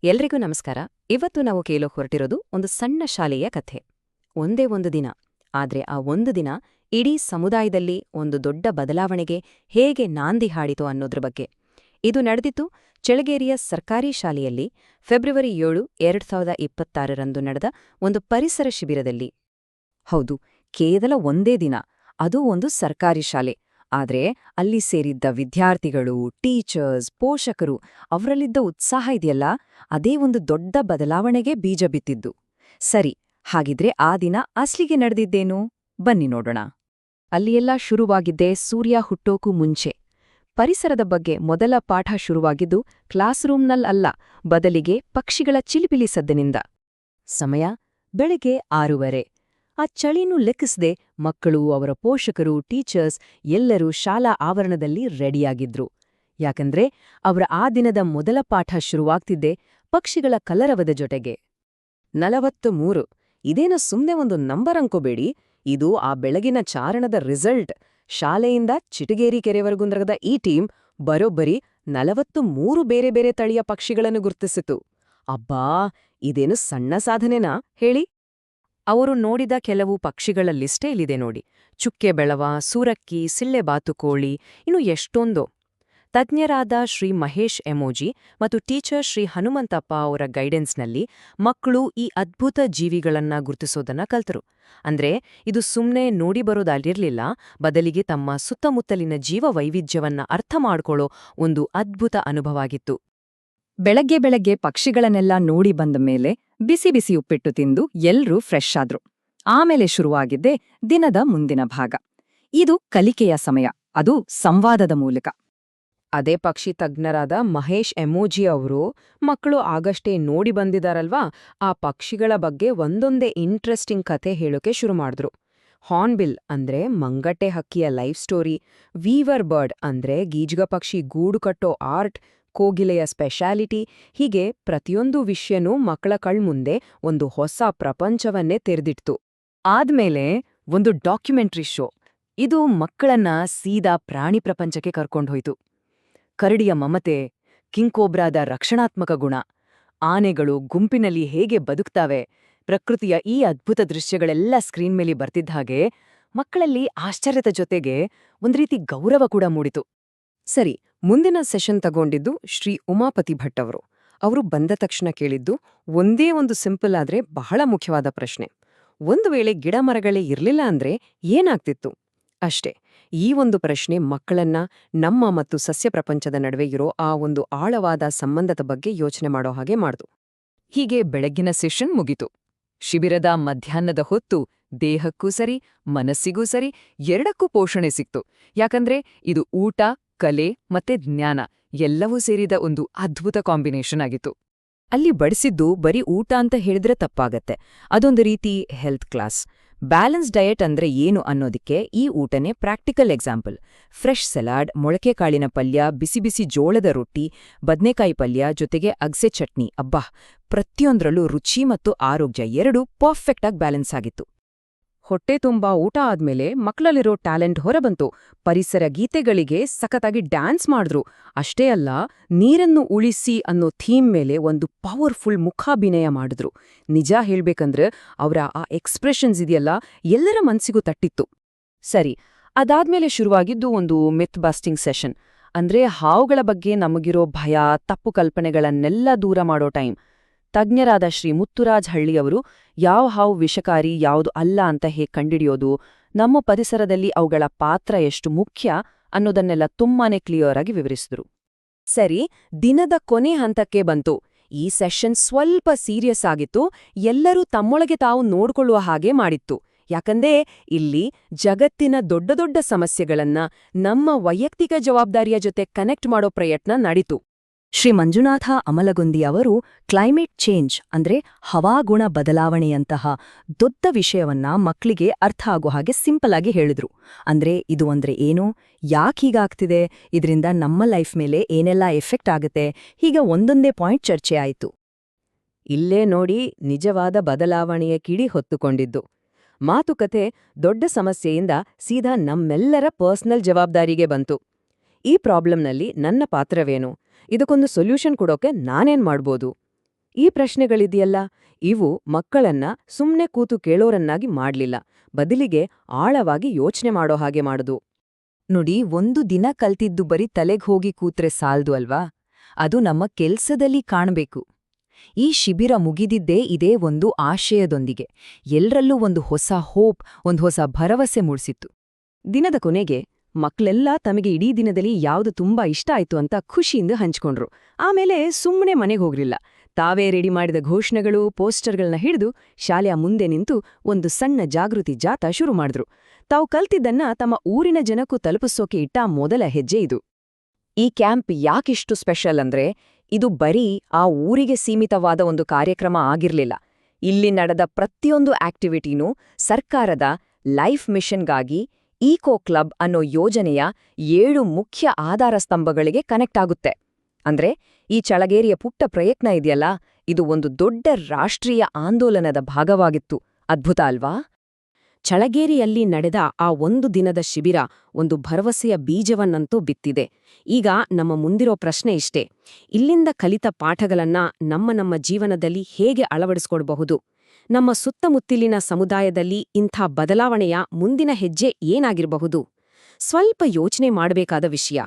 ಎಲ್ರಿಗೂ ನಮಸ್ಕಾರ. ಇವತ್ತು ನಾವು ಕೇಳೋ ಹೊರಟಿರೋದು ಒಂದು ಸಣ್ಣ ಶಾಲೆಯ ಕಥೆ. ಒಂದೇ ಒಂದು ದಿನ. ಆದ್ರೆ ಆ ಒಂದು ದಿನ ಇಡೀ ಸಮುದಾಯದಲ್ಲಿ ಒಂದು ದೊಡ್ಡ ಬದಲಾವಣೆಗೆ ಹೇಗೆ ನಾಂದಿ ಹಾಡಿತು ಅನ್ನೋದ್ರ ಬಗ್ಗೆ. ಇದು ನಡೆದಿತ್ತು ಚಳಗೇರಿಯ ಸರ್ಕಾರಿ ಶಾಲೆಯಲ್ಲಿ ಫೆಬ್ರವರಿ 7, 2026ರಂದು ನಡೆದ ಒಂದು ಪರಿಸರ ಶಿಬಿರದಲ್ಲಿ. ಹೌದು, ಕೇವಲ ಒಂದೇ ದಿನ. ಅದು ಒಂದು ಸರ್ಕಾರಿ ಶಾಲೆ. ಆದ್ರೆ ಅಲ್ಲಿ ಸೇರಿದ್ದ ವಿದ್ಯಾರ್ಥಿಗಳು, ಟೀಚರ್ಸ್, ಪೋಷಕರು, ಅವರಲ್ಲಿದ್ದ ಉತ್ಸಾಹ ಇದೆಯಲ್ಲ, ಅದೇ ಒಂದು ದೊಡ್ಡ ಬದಲಾವಣೆಗೆ ಬೀಜ ಬಿತ್ತಿದ್ದು. ಸರಿ, ಹಾಗಿದ್ರೆ ಆ ದಿನ ಅಸ್ಲಿಗೆ ನಡೆದಿದ್ದೇನು? ಬನ್ನಿ ನೋಡೋಣ. ಅಲ್ಲಿಯೆಲ್ಲ ಶುರುವಾಗಿದ್ದೇ ಸೂರ್ಯ ಹುಟ್ಟೋಕೂ ಮುಂಚೆ. ಪರಿಸರದ ಬಗ್ಗೆ ಮೊದಲ ಪಾಠ ಶುರುವಾಗಿದ್ದು ಕ್ಲಾಸ್ ರೂಮ್ನಲ್ಲಲ್ಲ, ಬದಲಿಗೆ ಪಕ್ಷಿಗಳ ಚಿಲಿಪಿಲಿ ಸದ್ದಿನಿಂದ. ಸಮಯ ಬೆಳಗ್ಗೆ 6:30. ಆ ಚಳಿನೂ ಲೆಕ್ಕಿಸದೆ ಮಕ್ಕಳು, ಅವರ ಪೋಷಕರು, ಟೀಚರ್ಸ್ ಎಲ್ಲರೂ ಶಾಲಾ ಆವರಣದಲ್ಲಿ ರೆಡಿಯಾಗಿದ್ರು. ಯಾಕಂದ್ರೆ ಅವರ ಆ ದಿನದ ಮೊದಲ ಪಾಠ ಶುರುವಾಗ್ತಿದ್ದೆ ಪಕ್ಷಿಗಳ ಕಲರವದ ಜೊತೆಗೆ. 43. ಇದೇನು ಸುಮ್ನೆ ಒಂದು ನಂಬರ್ ಅನ್ಕೋಬೇಡಿ, ಇದು ಆ ಬೆಳಗಿನ ಚಾರಣದ ರಿಸಲ್ಟ್. ಶಾಲೆಯಿಂದ ಚಿಟಗೇರಿ ಕೆರೆವರೆಗೂ ನಡೆದ ಈ ಟೀಮ್ ಬರೋಬ್ಬರಿ 43 ಬೇರೆ ಬೇರೆ ತಳಿಯ ಪಕ್ಷಿಗಳನ್ನು ಗುರ್ತಿಸಿತು. ಅಬ್ಬಾ, ಇದೇನು ಸಣ್ಣ ಸಾಧನೆನಾ ಹೇಳಿ? ಅವರು ನೋಡಿದ ಕೆಲವು ಪಕ್ಷಿಗಳ ಲಿಸ್ಟೇ ಇಲ್ಲಿದೆ ನೋಡಿ. ಚುಕ್ಕೆ ಬೆಳವ, ಸೂರಕ್ಕಿ, ಸಿಳ್ಳೆ ಬಾತುಕೋಳಿ, ಇನ್ನು ಎಷ್ಟೊಂದೋ. ತಜ್ಞರಾದ ಶ್ರೀ ಮಹೇಶ್ ಎಮೋಜಿ ಮತ್ತು ಟೀಚರ್ ಶ್ರೀ ಹನುಮಂತಪ್ಪ ಅವರ ಗೈಡೆನ್ಸ್ನಲ್ಲಿ ಮಕ್ಕಳು ಈ ಅದ್ಭುತ ಜೀವಿಗಳನ್ನ ಗುರುತಿಸೋದನ್ನ ಕಲ್ತರು. ಅಂದ್ರೆ ಇದು ಸುಮ್ನೆ ನೋಡಿ ಬರೋದಲ್ಲಿರ್ಲಿಲ್ಲ, ಬದಲಿಗೆ ತಮ್ಮ ಸುತ್ತಮುತ್ತಲಿನ ಜೀವ ವೈವಿಧ್ಯವನ್ನ ಅರ್ಥ ಮಾಡ್ಕೊಳ್ಳೋ ಒಂದು ಅದ್ಭುತ ಅನುಭವಾಗಿತ್ತು. ಬೆಳಗ್ಗೆ ಬೆಳಗ್ಗೆ ಪಕ್ಷಿಗಳನ್ನೆಲ್ಲ ನೋಡಿ ಬಂದ ಮೇಲೆ ಬಿಸಿ ಬಿಸಿ ಉಪ್ಪಿಟ್ಟು ತಿಂದು ಎಲ್ರೂ ಫ್ರೆಶ್ ಆದ್ರು. ಆಮೇಲೆ ಶುರುವಾಗಿದ್ದೇ ದಿನದ ಮುಂದಿನ ಭಾಗ. ಇದು ಕಲಿಕೆಯ ಸಮಯ, ಅದು ಸಂವಾದದ ಮೂಲಕ. ಅದೇ ಪಕ್ಷಿ ತಜ್ಞರಾದ ಮಹೇಶ್ ಎಮೋಜಿ ಅವರು ಮಕ್ಕಳು ಆಗಷ್ಟೇ ನೋಡಿ ಬಂದಿದಾರಲ್ವಾ, ಆ ಪಕ್ಷಿಗಳ ಬಗ್ಗೆ ಒಂದೊಂದೇ ಇಂಟ್ರೆಸ್ಟಿಂಗ್ ಕಥೆ ಹೇಳೋಕೆ ಶುರು ಮಾಡಿದ್ರು. ಹಾರ್ನ್ಬಿಲ್ ಅಂದ್ರೆ ಮಂಗಟ್ಟೆ ಹಕ್ಕಿಯ ಲೈಫ್ ಸ್ಟೋರಿ, ವೀವರ್ ಬರ್ಡ್ ಅಂದ್ರೆ ಗೀಜ್ಗ ಪಕ್ಷಿ ಗೂಡು ಕಟ್ಟೋ ಆರ್ಟ್, ಕೋಗಿಲೆಯ ಸ್ಪೆಷಾಲಿಟಿ, ಹೀಗೆ ಪ್ರತಿಯೊಂದು ವಿಷಯನೂ ಮಕ್ಕಳ ಕಣ್ಮುಂದೆ ಒಂದು ಹೊಸ ಪ್ರಪಂಚವನ್ನೇ ತೆರೆದಿಡ್ತು. ಆದ್ಮೇಲೆ ಒಂದು ಡಾಕ್ಯುಮೆಂಟ್ರಿ ಶೋ. ಇದು ಮಕ್ಕಳನ್ನ ಸೀದಾ ಪ್ರಾಣಿ ಪ್ರಪಂಚಕ್ಕೆ ಕರ್ಕೊಂಡ್ಹೋಯ್ತು. ಕರಡಿಯ ಮಮತೆ, ಕಿಂಗ್ಕೋಬ್ರಾದ ರಕ್ಷಣಾತ್ಮಕ ಗುಣ, ಆನೆಗಳು ಗುಂಪಿನಲ್ಲಿ ಹೇಗೆ ಬದುಕ್ತಾವೆ, ಪ್ರಕೃತಿಯ ಈ ಅದ್ಭುತ ದೃಶ್ಯಗಳೆಲ್ಲ ಸ್ಕ್ರೀನ್ ಮೇಲೆ ಬರ್ತಿದ್ದ ಹಾಗೆ ಮಕ್ಕಳಲ್ಲಿ ಆಶ್ಚರ್ಯದ ಜೊತೆಗೆ ಒಂದ್ರೀತಿ ಗೌರವ ಕೂಡ ಮೂಡಿತು. ಸರಿ, ಮುಂದಿನ ಸೆಷನ್ ತಗೊಂಡಿದ್ದು ಶ್ರೀ ಉಮಾಪತಿ ಭಟ್ ಅವರು. ಅವರು ಬಂದ ತಕ್ಷಣ ಕೇಳಿದ್ದು ಒಂದೇ ಒಂದು ಸಿಂಪಲ್ ಆದ್ರೆ ಬಹಳ ಮುಖ್ಯವಾದ ಪ್ರಶ್ನೆ. ಒಂದು ವೇಳೆ ಗಿಡ ಮರಗಳೇ ಇರ್ಲಿಲ್ಲ ಅಂದ್ರೆ ಏನಾಗ್ತಿತ್ತು? ಅಷ್ಟೇ. ಈ ಒಂದು ಪ್ರಶ್ನೆ ಮಕ್ಕಳನ್ನ ನಮ್ಮ ಮತ್ತು ಸಸ್ಯ ಪ್ರಪಂಚದ ನಡುವೆ ಇರೋ ಆ ಒಂದು ಆಳವಾದ ಸಂಬಂಧದ ಬಗ್ಗೆ ಯೋಚನೆ ಮಾಡೋ ಹಾಗೆ ಮಾಡ್ತು. ಹೀಗೆ ಬೆಳಗ್ಗಿನ ಸೆಷನ್ ಮುಗಿತು. ಶಿಬಿರದ ಮಧ್ಯಾಹ್ನದ ಹೊತ್ತು ದೇಹಕ್ಕೂ ಸರಿ, ಮನಸ್ಸಿಗೂ ಸರಿ, ಎರಡಕ್ಕೂ ಪೋಷಣೆ ಸಿಕ್ತು. ಯಾಕಂದ್ರೆ ಇದು ಊಟ, ಕಲೆ ಮತ್ತೆ ಜ್ಞಾನ ಎಲ್ಲವೂ ಸೇರಿದ ಒಂದು ಅದ್ಭುತ ಕಾಂಬಿನೇಷನ್ ಆಗಿತ್ತು. ಅಲ್ಲಿ ಬಡಿಸಿದ್ದು ಬರೀ ಊಟ ಅಂತ ಹೇಳಿದ್ರೆ ತಪ್ಪಾಗತ್ತೆ. ಅದೊಂದು ರೀತಿ ಹೆಲ್ತ್ ಕ್ಲಾಸ್. ಬ್ಯಾಲೆನ್ಸ್ ಡಯಟ್ ಅಂದ್ರೆ ಏನು ಅನ್ನೋದಿಕ್ಕೆ ಈ ಊಟನೇ ಪ್ರಾಕ್ಟಿಕಲ್ ಎಕ್ಸಾಂಪಲ್. ಫ್ರೆಶ್ ಸಲಾಡ್, ಮೊಳಕೆ ಕಾಳಿನ ಪಲ್ಯ, ಬಿಸಿ ಬಿಸಿ ಜೋಳದ ರೊಟ್ಟಿ, ಬದ್ನೆಕಾಯಿ ಪಲ್ಯ ಜೊತೆಗೆ ಅಗ್ಸೆ ಚಟ್ನಿ. ಅಬ್ಬಾ, ಪ್ರತಿಯೊಂದ್ರಲ್ಲೂ ರುಚಿ ಮತ್ತು ಆರೋಗ್ಯ ಎರಡೂ ಪರ್ಫೆಕ್ಟಾಗಿ ಬ್ಯಾಲೆನ್ಸ್ ಆಗಿತ್ತು. ಹೊಟ್ಟೆ ತುಂಬಾ ಊಟ ಆದ್ಮೇಲೆ ಮಕ್ಕಳಲ್ಲಿರೋ ಟ್ಯಾಲೆಂಟ್ ಹೊರಬಂತು. ಪರಿಸರ ಗೀತೆಗಳಿಗೆ ಸಖತ್ತಾಗಿ ಡ್ಯಾನ್ಸ್ ಮಾಡಿದ್ರು. ಅಷ್ಟೇ ಅಲ್ಲ, ನೀರನ್ನು ಉಳಿಸಿ ಅನ್ನೋ ಥೀಮ್ ಮೇಲೆ ಒಂದು ಪವರ್ಫುಲ್ ಮುಖಾಭಿನಯ ಮಾಡಿದ್ರು. ನಿಜ ಹೇಳ್ಬೇಕಂದ್ರೆ ಅವರ ಆ ಎಕ್ಸ್ಪ್ರೆಷನ್ಸ್ ಇದೆಯಲ್ಲ, ಎಲ್ಲರ ಮನ್ಸಿಗೂ ತಟ್ಟಿತ್ತು. ಸರಿ, ಅದಾದ್ಮೇಲೆ ಶುರುವಾಗಿದ್ದು ಒಂದು ಮಿತ್ ಬಸ್ಟಿಂಗ್ ಸೆಷನ್. ಅಂದ್ರೆ ಹಾವುಗಳ ಬಗ್ಗೆ ನಮಗಿರೋ ಭಯ, ತಪ್ಪು ಕಲ್ಪನೆಗಳನ್ನೆಲ್ಲ ದೂರ ಮಾಡೋ ಟೈಮ್. ತಜ್ಞರಾದ ಶ್ರೀ ಮುತ್ತುರಾಜ್ ಹಳ್ಳಿಯವರು ಯಾವ ಹಾವು ವಿಷಕಾರಿ, ಯಾವುದು ಅಲ್ಲ ಅಂತ ಹೇಗೆ ಕಂಡಿಡಿಯೋದು, ನಮ್ಮ ಪರಿಸರದಲ್ಲಿ ಅವುಗಳ ಪಾತ್ರ ಎಷ್ಟು ಮುಖ್ಯ ಅನ್ನೋದನ್ನೆಲ್ಲ ತುಂಬಾನೇ ಕ್ಲಿಯರ್ ಆಗಿ ವಿವರಿಸಿದ್ರು. ಸರಿ, ದಿನದ ಕೊನೆ ಹಂತಕ್ಕೆ ಬಂತು. ಈ ಸೆಷನ್ ಸ್ವಲ್ಪ ಸೀರಿಯಸ್ ಆಗಿತ್ತು. ಎಲ್ಲರೂ ತಮ್ಮೊಳಗೆ ತಾವು ನೋಡ್ಕೊಳ್ಳುವ ಹಾಗೆ ಮಾಡಿತ್ತು. ಯಾಕಂದ್ರೆ ಇಲ್ಲಿ ಜಗತ್ತಿನ ದೊಡ್ಡ ದೊಡ್ಡ ಸಮಸ್ಯೆಗಳನ್ನ ನಮ್ಮ ವೈಯಕ್ತಿಕ ಜವಾಬ್ದಾರಿಯ ಜೊತೆ ಕನೆಕ್ಟ್ ಮಾಡೋ ಪ್ರಯತ್ನ ನಡೀತು. ಶ್ರೀ ಮಂಜುನಾಥ ಅಮಲಗುಂದಿ ಅವರು ಕ್ಲೈಮೇಟ್ ಚೇಂಜ್ ಅಂದ್ರೆ ಹವಾಗುಣ ಬದಲಾವಣೆಯಂತಹ ದೊಡ್ಡ ವಿಷಯವನ್ನ ಮಕ್ಕಳಿಗೆ ಅರ್ಥ ಆಗೋ ಹಾಗೆ ಸಿಂಪಲ್ ಆಗಿ ಹೇಳಿದ್ರು. ಅಂದ್ರೆ ಇದು ಅಂದ್ರೆ ಏನು, ಯಾಕೀಗಾಗ್ತಿದೆ, ಇದರಿಂದ ನಮ್ಮ ಲೈಫ್ ಮೇಲೆ ಏನೆಲ್ಲ ಎಫೆಕ್ಟ್ ಆಗುತ್ತೆ, ಹೀಗೆ ಒಂದೊಂದೇ ಪಾಯಿಂಟ್ ಚರ್ಚೆ ಆಯಿತು. ಇಲ್ಲೇ ನೋಡಿ ನಿಜವಾದ ಬದಲಾವಣೆಯ ಕಿಡಿ ಹೊತ್ತುಕೊಂಡಿದ್ದು. ಮಾತುಕತೆ ದೊಡ್ಡ ಸಮಸ್ಯೆಯಿಂದ ಸೀದಾ ನಮ್ಮೆಲ್ಲರ ಪರ್ಸನಲ್ ಜವಾಬ್ದಾರಿಗೆ ಬಂತು. ಈ ಪ್ರಾಬ್ಲಮ್ನಲ್ಲಿ ನನ್ನ ಪಾತ್ರವೇನು, ಇದಕ್ಕೊಂದು ಸೊಲ್ಯೂಷನ್ ಕೊಡೋಕೆ ನಾನೇನ್ ಮಾಡ್ಬೋದು? ಈ ಪ್ರಶ್ನೆಗಳಿದೆಯಲ್ಲ, ಇವು ಮಕ್ಕಳನ್ನ ಸುಮ್ನೆ ಕೂತು ಕೇಳೋರನ್ನಾಗಿ ಮಾಡ್ಲಿಲ್ಲ, ಬದಲಿಗೆ ಆಳವಾಗಿ ಯೋಚನೆ ಮಾಡೋ ಹಾಗೆ ಮಾಡುದು. ನೋಡಿ, ಒಂದು ದಿನ ಕಲ್ತಿದ್ದು ಬರೀ ತಲೆಗ್ ಹೋಗಿ ಕೂತ್ರೆ ಸಾಲ್ದು ಅಲ್ವಾ, ಅದು ನಮ್ಮ ಕೆಲ್ಸದಲ್ಲಿ ಕಾಣ್ಬೇಕು. ಈ ಶಿಬಿರ ಮುಗಿದಿದ್ದೇ ಇದೇ ಒಂದು ಆಶಯದೊಂದಿಗೆ, ಎಲ್ರಲ್ಲೂ ಒಂದು ಹೊಸ ಹೋಪ್, ಒಂದು ಹೊಸ ಭರವಸೆ ಮೂಡಿಸಿತ್ತು. ದಿನದ ಕೊನೆಗೆ ಮಕ್ಳೆಲ್ಲ ತಮಗೆ ಇಡೀ ದಿನದಲ್ಲಿ ಯಾವುದು ತುಂಬಾ ಇಷ್ಟ ಆಯ್ತು ಅಂತ ಖುಷಿಯಿಂದ ಹಂಚ್ಕೊಂಡ್ರು. ಆಮೇಲೆ ಸುಮ್ಮನೆ ಮನೆಗೆ ಹೋಗ್ಲಿಲ್ಲ, ತಾವೇ ರೆಡಿ ಮಾಡಿದ ಘೋಷಣೆಗಳು, ಪೋಸ್ಟರ್ಗಳನ್ನ ಹಿಡಿದು ಶಾಲೆಯ ಮುಂದೆ ನಿಂತು ಒಂದು ಸಣ್ಣ ಜಾಗೃತಿ ಜಾಥಾ ಶುರು ಮಾಡಿದ್ರು. ತಾವು ಕಲ್ತಿದ್ದನ್ನ ತಮ್ಮ ಊರಿನ ಜನಕ್ಕೂ ತಲುಪಿಸೋಕೆ ಇಟ್ಟ ಮೊದಲ ಹೆಜ್ಜೆ ಇದು. ಈ ಕ್ಯಾಂಪ್ ಯಾಕಿಷ್ಟು ಸ್ಪೆಷಲ್ ಅಂದ್ರೆ, ಇದು ಬರೀ ಆ ಊರಿಗೆ ಸೀಮಿತವಾದ ಒಂದು ಕಾರ್ಯಕ್ರಮ ಆಗಿರ್ಲಿಲ್ಲ. ಇಲ್ಲಿ ನಡೆದ ಪ್ರತಿಯೊಂದು ಆಕ್ಟಿವಿಟಿನೂ ಸರ್ಕಾರದ ಲೈಫ್ ಮಿಷನ್ಗಾಗಿ ಈಕೋ ಕ್ಲಬ್ ಅನ್ನೋ ಯೋಜನೆಯ 7 ಮುಖ್ಯ ಆಧಾರ ಸ್ತಂಭಗಳಿಗೆ ಕನೆಕ್ಟ್ ಆಗುತ್ತೆ. ಅಂದ್ರೆ ಈ ಚಳಗೇರಿಯ ಪುಟ್ಟ ಪ್ರಯತ್ನ ಇದೆಯಲ್ಲ, ಇದು ಒಂದು ದೊಡ್ಡ ರಾಷ್ಟ್ರೀಯ ಆಂದೋಲನದ ಭಾಗವಾಗಿತ್ತು. ಅದ್ಭುತ ಅಲ್ವಾ? ಚಳಗೇರಿಯಲ್ಲಿ ನಡೆದ ಆ ಒಂದು ದಿನದ ಶಿಬಿರ ಒಂದು ಭರವಸೆಯ ಬೀಜವನ್ನಂತೂ ಬಿತ್ತಿದೆ. ಈಗ ನಮ್ಮ ಮುಂದಿರೋ ಪ್ರಶ್ನೆ ಇಷ್ಟೇ: ಇಲ್ಲಿಂದ ಕಲಿತ ಪಾಠಗಳನ್ನ ನಮ್ಮ ಜೀವನದಲ್ಲಿ ಹೇಗೆ ಅಳವಡಿಸ್ಕೊಳ್ಬಹುದು? ನಮ್ಮ ಸುತ್ತಮುತ್ತಲಿನ ಸಮುದಾಯದಲ್ಲಿ ಇಂಥ ಬದಲಾವಣೆಯ ಮುಂದಿನ ಹೆಜ್ಜೆ ಏನಾಗಿರಬಹುದು? ಸ್ವಲ್ಪ ಯೋಚನೆ ಮಾಡಬೇಕಾದ ವಿಷಯ.